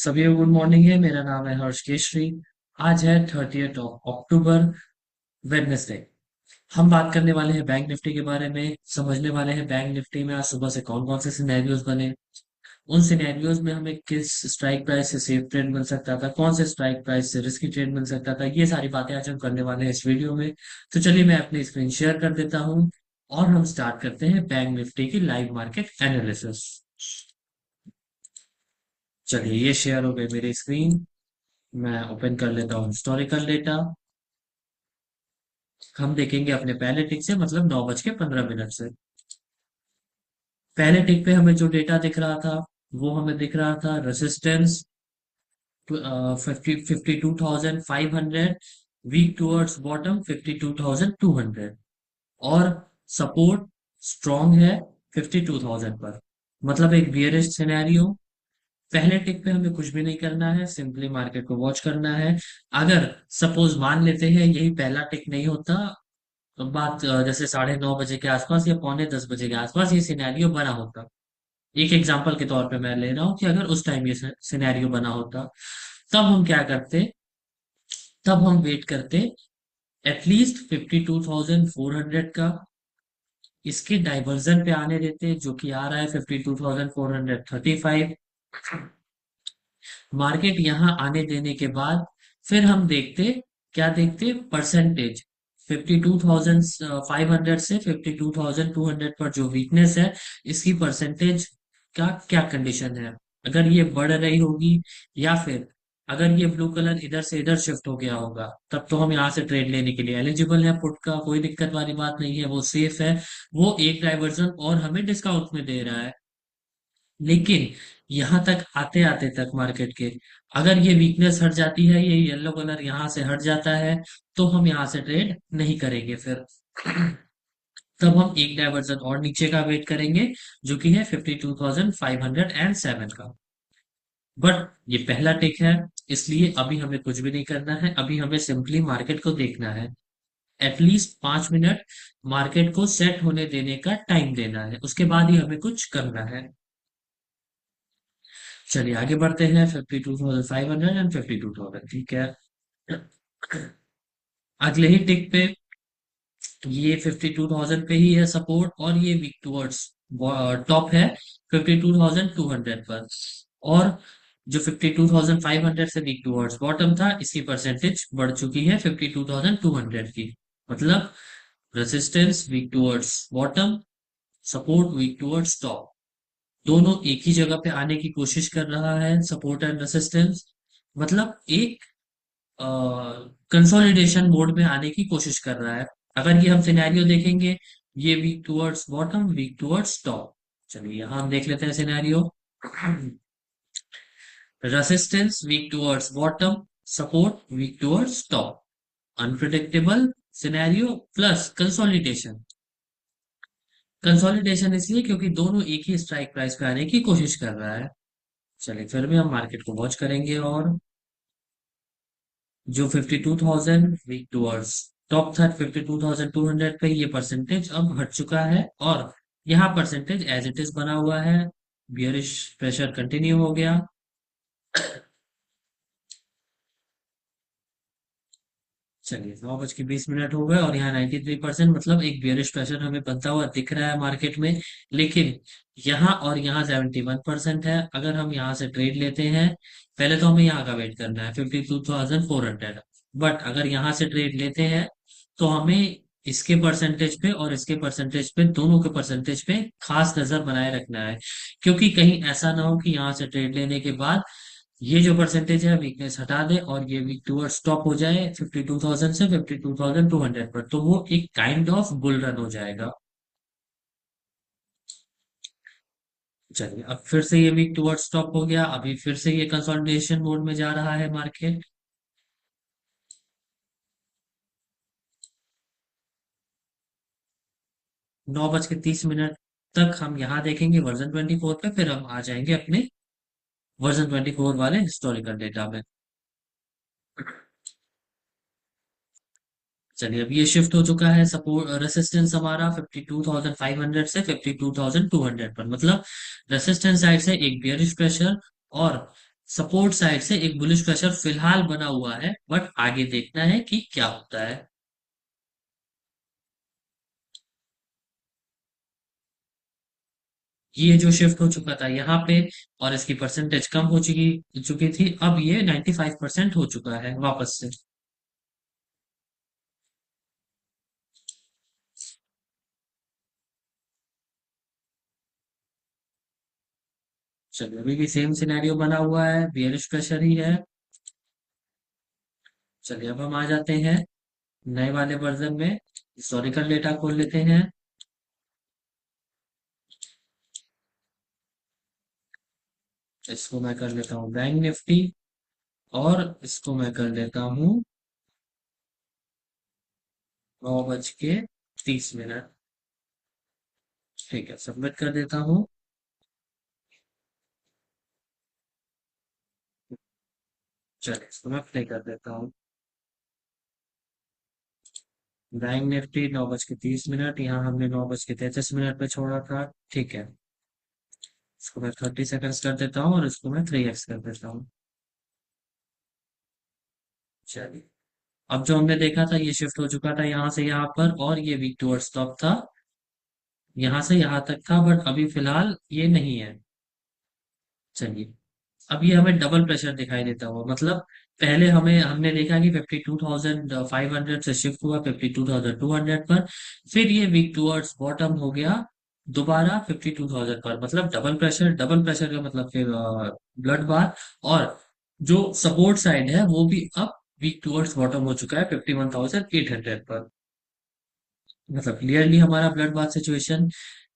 सभी को good morning है। मेरा नाम है हर्ष केशरी। आज है 30 अक्टूबर, वेडनेसडे। हम बात करने वाले हैं बैंक निफ्टी के बारे में, समझने वाले हैं बैंक निफ्टी में आज सुबह से कौन कौन से सिनेरियोज बने। उन सिनेरियोज में हमें किस स्ट्राइक प्राइस से सेफ ट्रेड मिल सकता था, कौन से स्ट्राइक प्राइस से रिस्की ट्रेड मिल सकता था, ये सारी बातें आज हम करने वाले हैं इस वीडियो में। तो चलिए मैं अपनी स्क्रीन शेयर कर देता हूँ और हम स्टार्ट करते हैं बैंक निफ्टी की लाइव मार्केट एनालिसिस। चलिए ये शेयर हो गई मेरी स्क्रीन। मैं ओपन कर लेता हूँ हिस्टोरिकल डेटा। हम देखेंगे अपने पहले टिक से, मतलब 9:15 से। पहले टिक पे हमें जो डेटा दिख रहा था वो हमें दिख रहा था रेसिस्टेंस 52,500, वीक टुवर्ड्स बॉटम 52,200 और सपोर्ट स्ट्रॉन्ग है 52,000 पर। मतलब एक बियरिश सिनेरियो। पहले टिक पे हमें कुछ भी नहीं करना है, सिंपली मार्केट को वॉच करना है। अगर सपोज मान लेते हैं यही पहला टिक नहीं होता, तो बात जैसे 9:30 बजे के आसपास या पौने 10 बजे के आसपास ये सिनेरियो बना होता। एक एग्जांपल के तौर पे मैं ले रहा हूँ कि अगर उस टाइम ये सिनेरियो बना होता, तब हम क्या करते। तब हम वेट करते एटलीस्ट 52,400 का। इसके डाइवर्जन पे आने देते, जो कि आ रहा है 52,435। मार्केट यहाँ आने देने के बाद फिर हम देखते, क्या देखते, परसेंटेज 52,500 से 52,200 पर जो वीकनेस है, इसकी परसेंटेज का क्या कंडीशन है। अगर ये बढ़ रही होगी या फिर अगर ये ब्लू कलर इधर से इधर शिफ्ट हो गया होगा, तब तो हम यहाँ से ट्रेड लेने के लिए एलिजिबल है। पुट का कोई दिक्कत वाली बात नहीं है, वो सेफ है। वो एक डाइवर्जन और हमें डिस्काउंट में दे रहा है। लेकिन यहां तक आते आते तक मार्केट के, अगर ये वीकनेस हट जाती है, ये येलो कलर यहां से हट जाता है, तो हम यहां से ट्रेड नहीं करेंगे फिर। तब हम एक डाइवर्जन और नीचे का वेट करेंगे, जो कि है 52,507 का। बट ये पहला टिक है, इसलिए अभी हमें कुछ भी नहीं करना है। अभी हमें सिंपली मार्केट को देखना है। एटलीस्ट 5 मिनट मार्केट को सेट होने देने का टाइम देना है, उसके बाद ही हमें कुछ करना है। चलिए आगे बढ़ते हैं। 52,500 एंड 52,000, ठीक है। अगले ही टिक पे ये 52,000 पे ही है सपोर्ट, और ये वीक टुवर्ड्स टॉप है 52,200 पर। और जो 52,500 से वीक टुवर्ड्स बॉटम था, इसकी परसेंटेज बढ़ चुकी है 52,200 की। मतलब resistance weak towards bottom, support weak towards top, दोनों एक ही जगह पे आने की कोशिश कर रहा है, सपोर्ट एंड रेसिस्टेंस। मतलब एक कंसोलिडेशन मोड में आने की कोशिश कर रहा है। अगर ये हम सिनेरियो देखेंगे, ये weak towards bottom, weak towards top. चलिए यहां हम देख लेते हैं scenario. Resistance weak towards bottom, support weak towards top. Unpredictable scenario plus consolidation. Consolidation इसलिए क्योंकि दोनों एक ही स्ट्राइक प्राइस पे आने की कोशिश कर रहा है। चलिए फिर भी हम मार्केट को वॉच करेंगे। और जो 52,000 वीक टूवर्ड्स टॉप था 52,200 पे, ये परसेंटेज अब हट चुका है और यहाँ परसेंटेज एज इट इज बना हुआ है। बियरिश प्रेशर कंटिन्यू हो गया। चलिए 9:20 हो गए और यहाँ 93%, मतलब एक बियरिश प्रेशर हमें बनता हुआ दिख रहा है मार्केट में। लेकिन यहाँ और यहाँ 71% है। अगर हम यहाँ से ट्रेड लेते हैं, पहले तो हमें यहाँ का वेट करना है 52,400। बट अगर यहाँ से ट्रेड लेते हैं, तो हमें इसके परसेंटेज पे और इसके परसेंटेज पे, दोनों के परसेंटेज पे खास नजर बनाए रखना है। क्योंकि कहीं ऐसा ना हो कि यहाँ से ट्रेड लेने के बाद ये जो परसेंटेज है वीकनेस हटा दे और ये वीक टूवर्ड स्टॉप हो जाए 52,000 से 52,200 पर, तो वो एक काइंड ऑफ बुल रन हो जाएगा। चलिए अब फिर से ये वीक टूवर्ड स्टॉप हो गया, अभी फिर से ये कंसोलिडेशन मोड में जा रहा है मार्केट। 9:30 तक हम यहाँ देखेंगे वर्जन 24 पे, फिर हम आ जाएंगे अपने वर्जन 24 वाले हिस्टोरिकल डेटा में। चलिए अब ये शिफ्ट हो चुका है सपोर्ट रेसिस्टेंस हमारा 52,500 से 52,200 पर। मतलब रेसिस्टेंस साइड से एक बियरिश प्रेशर और सपोर्ट साइड से एक बुलिश प्रेशर फिलहाल बना हुआ है, बट आगे देखना है कि क्या होता है। ये जो शिफ्ट हो चुका था यहाँ पे और इसकी परसेंटेज कम हो चुकी चुकी थी, अब ये 95% हो चुका है वापस से। चलिए अभी भी सेम सिनेरियो बना हुआ है, बियरिश प्रेशर ही है। चलिए अब हम आ जाते हैं नए वाले वर्जन में, हिस्टोरिकल डेटा खोल लेते हैं। इसको मैं कर लेता हूँ बैंक निफ्टी, और इसको मैं कर लेता हूँ 9:30। ठीक है, सबमिट कर देता हूँ। चलिए इसको मैं प्ले कर देता हूँ। बैंक निफ्टी 9:30, यहाँ हमने 9:33 पे छोड़ा था। ठीक है, इसको मैं 30 सेकंड्स कर देता हूँ और इसको मैं 3x कर देता हूँ। चलिए, अब जो हमने देखा था ये शिफ्ट हो चुका था यहाँ से यहाँ पर, और ये वीक टुवर्ड्स टॉप था, यहाँ से यहाँ तक था, बट अभी फिलहाल ये नहीं है। चलिए, अब ये हमें डबल प्रेशर दिखाई देता हुआ, मतलब पहले हमें हमने देखा कि 52,500 से शिफ्ट हुआ 52,200 पर, फिर ये वीक टुवर्ड्स बॉटम हो गया दोबारा 52,000 पर, मतलब डबल प्रेशर। डबल प्रेशर का मतलब फिर ब्लड बार, और जो सपोर्ट साइड है वो भी अब वीक टुवर्ड्स बॉटम हो चुका है 51,800 पर। मतलब क्लियरली हमारा ब्लड बाथ सिचुएशन,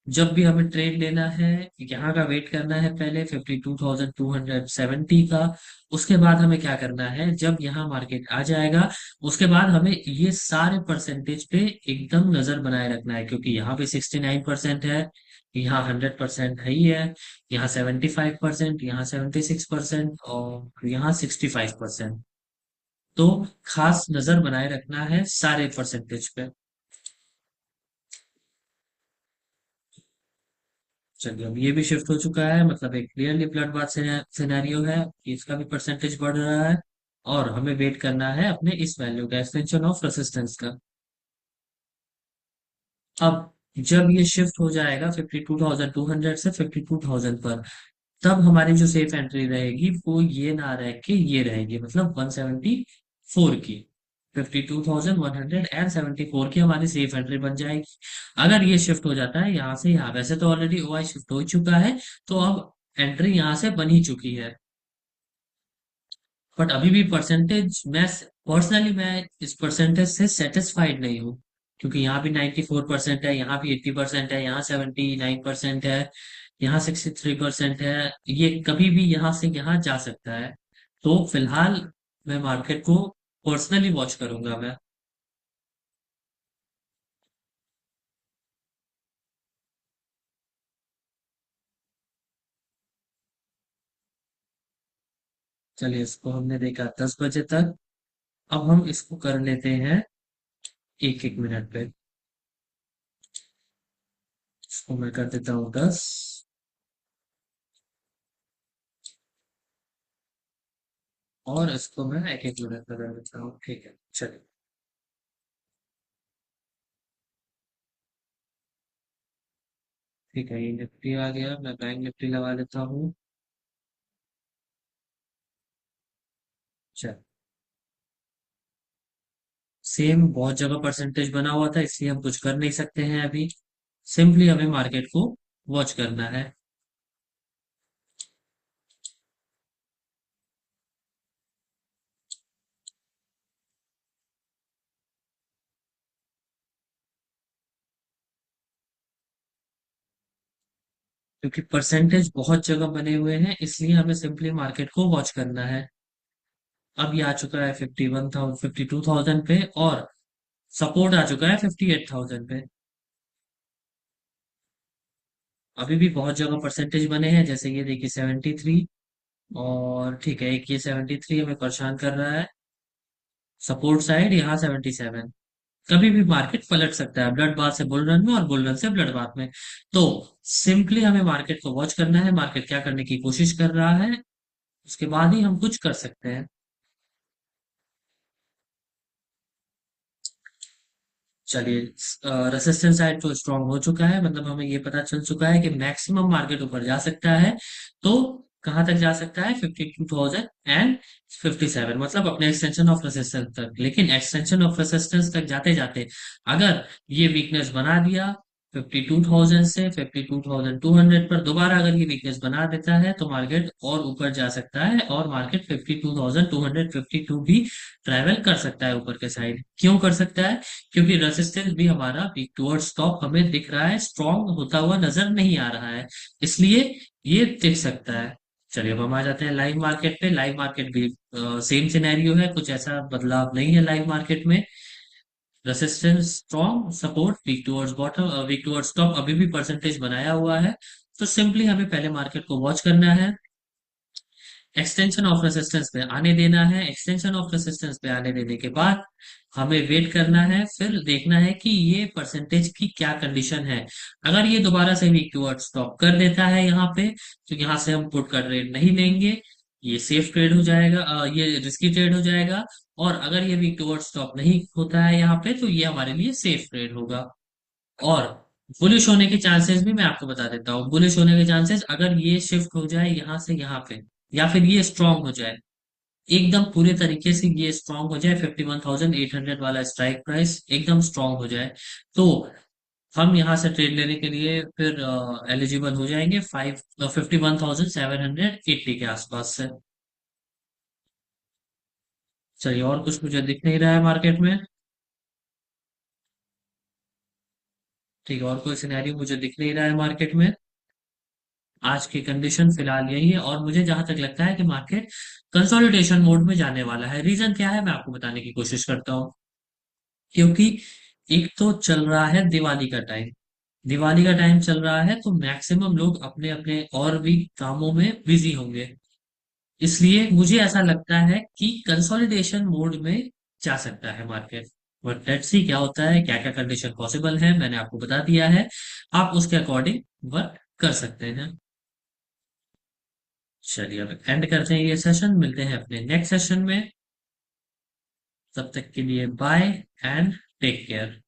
जब भी हमें ट्रेड लेना है, यहाँ का वेट करना है पहले 52,270 का। उसके बाद हमें क्या करना है, जब यहाँ मार्केट आ जाएगा उसके बाद हमें ये सारे परसेंटेज पे एकदम नजर बनाए रखना है, क्योंकि यहाँ पे 69% है, यहाँ 100% है ही है, यहाँ 75%, यहाँ 76% और यहाँ 65%। तो खास नजर बनाए रखना है सारे परसेंटेज पे। चलिए अब ये भी शिफ्ट हो चुका है, मतलब एक क्लियरली ब्लड बाथ सिनेरियो है कि इसका भी परसेंटेज बढ़ रहा है, और हमें वेट करना है अपने इस वैल्यू का, एक्सटेंशन ऑफ रेसिस्टेंस का। अब जब ये शिफ्ट हो जाएगा 52,200 से 52,000 पर, तब हमारी जो सेफ एंट्री रहेगी वो ये ना रह के ये रहेगी, मतलब 174 की, 52,174 की हमारी सेफ एंट्री बन जाएगी। अगर ये शिफ्ट हो जाता है यहाँ से यहाँ, वैसे तो ऑलरेडी ओआई शिफ्ट हो चुका है, तो अब एंट्री यहाँ से बन ही चुकी है। बट अभी भी परसेंटेज, मैं पर्सनली मैं इस परसेंटेज से सेटिस्फाइड नहीं हूँ, क्योंकि यहाँ भी 94% है, यहाँ भी 80% है, यहाँ 79% है, यहाँ 63% है। ये कभी भी यहाँ से यहाँ जा सकता है। तो फिलहाल मैं मार्केट को पर्सनली वॉच करूंगा मैं। चलिए, इसको हमने देखा 10 बजे तक, अब हम इसको कर लेते हैं एक एक मिनट पे। इसको मैं कर देता हूँ 10, और इसको मैं एक एक मिनट पे कर देता हूँ। ठीक है, चलिए। ठीक है, ये निफ्टी आ गया, मैं बैंक निफ्टी लगा लेता हूँ। चल, सेम बहुत जगह परसेंटेज बना हुआ था, इसलिए हम कुछ कर नहीं सकते हैं अभी। सिंपली हमें मार्केट को वॉच करना है, क्योंकि परसेंटेज बहुत जगह बने हुए हैं, इसलिए हमें सिंपली मार्केट को वॉच करना है। अब ये आ चुका है 51,000, 52,000 पे, और सपोर्ट आ चुका है 58,000 पे। अभी भी बहुत जगह परसेंटेज बने हैं, जैसे ये देखिए 73, और ठीक है एक ये 73 हमें परेशान कर रहा है, सपोर्ट साइड यहाँ 77। कभी भी मार्केट पलट सकता है ब्लड बाथ से बुल रन में, और बुल रन से ब्लड बाथ में। तो सिंपली हमें मार्केट को वॉच करना है, मार्केट क्या करने की कोशिश कर रहा है, उसके बाद ही हम कुछ कर सकते हैं। चलिए, रेसिस्टेंस साइड तो स्ट्रांग हो चुका है, मतलब हमें ये पता चल चुका है कि मैक्सिमम मार्केट ऊपर जा सकता है। तो कहां तक जा सकता है? 52,057, मतलब अपने एक्सटेंशन ऑफ रेसिस्टेंस तक। लेकिन एक्सटेंशन ऑफ रेसिस्टेंस तक जाते जाते अगर ये वीकनेस बना दिया 52,000 से 52,200 पर, दोबारा अगर ये वीकनेस बना देता है तो मार्केट और ऊपर जा सकता है, और मार्केट 52,252 भी ट्रेवल कर सकता है ऊपर के साइड। क्यों कर सकता है? क्योंकि रेजिस्टेंस भी हमारा वीक टुवर्ड्स टॉप हमें दिख रहा है, स्ट्रॉन्ग होता हुआ नजर नहीं आ रहा है, इसलिए ये दिख सकता है। चलिए, अब हम आ जाते हैं लाइव मार्केट पे। लाइव मार्केट भी सेम सिनेरियो है, कुछ ऐसा बदलाव नहीं है लाइव मार्केट में। Resistance strong, support weak towards bottom, weak towards top अभी भी परसेंटेज बनाया हुआ है। तो सिंपली हमें पहले मार्केट को वॉच करना है, एक्सटेंशन ऑफ रेसिस्टेंस पे आने देना है। एक्सटेंशन ऑफ रेसिस्टेंस पे आने देने के बाद हमें वेट करना है, फिर देखना है कि ये परसेंटेज की क्या कंडीशन है। अगर ये दोबारा से वीक टुवर्ड स्टॉप कर देता है यहाँ पे, तो यहाँ से हम पुट का ट्रेड नहीं लेंगे, ये सेफ ट्रेड हो जाएगा, ये रिस्की ट्रेड हो जाएगा। और अगर ये वीक टुवर्ड स्टॉप नहीं होता है यहाँ पे, तो ये हमारे लिए सेफ ट्रेड होगा। और बुलिश होने के चांसेस भी मैं आपको बता देता हूँ। बुलिश होने के चांसेस, अगर ये शिफ्ट हो जाए यहाँ से यहाँ पे, या फिर ये स्ट्रांग हो जाए, एकदम पूरे तरीके से ये स्ट्रांग हो जाए, 51,800 वाला स्ट्राइक प्राइस एकदम स्ट्रांग हो जाए, तो हम यहाँ से ट्रेड लेने के लिए फिर एलिजिबल हो जाएंगे 51,780 के आसपास से। चलिए, और कुछ मुझे दिख नहीं रहा है मार्केट में। ठीक है, और कोई सिनेरियो मुझे दिख नहीं रहा है मार्केट में। आज की कंडीशन फिलहाल यही है, और मुझे जहां तक लगता है कि मार्केट कंसोलिडेशन मोड में जाने वाला है। रीजन क्या है, मैं आपको बताने की कोशिश करता हूँ। क्योंकि एक तो चल रहा है दिवाली का टाइम, दिवाली का टाइम चल रहा है, तो मैक्सिमम लोग अपने अपने और भी कामों में बिजी होंगे। इसलिए मुझे ऐसा लगता है कि कंसोलिडेशन मोड में जा सकता है मार्केट। बट लेट्स सी क्या होता है, क्या क्या कंडीशन पॉसिबल है, मैंने आपको बता दिया है। आप उसके अकॉर्डिंग वर्क कर सकते हैं। चलिए, अब एंड करते हैं ये सेशन, मिलते हैं अपने नेक्स्ट सेशन में। तब तक के लिए बाय एंड टेक केयर।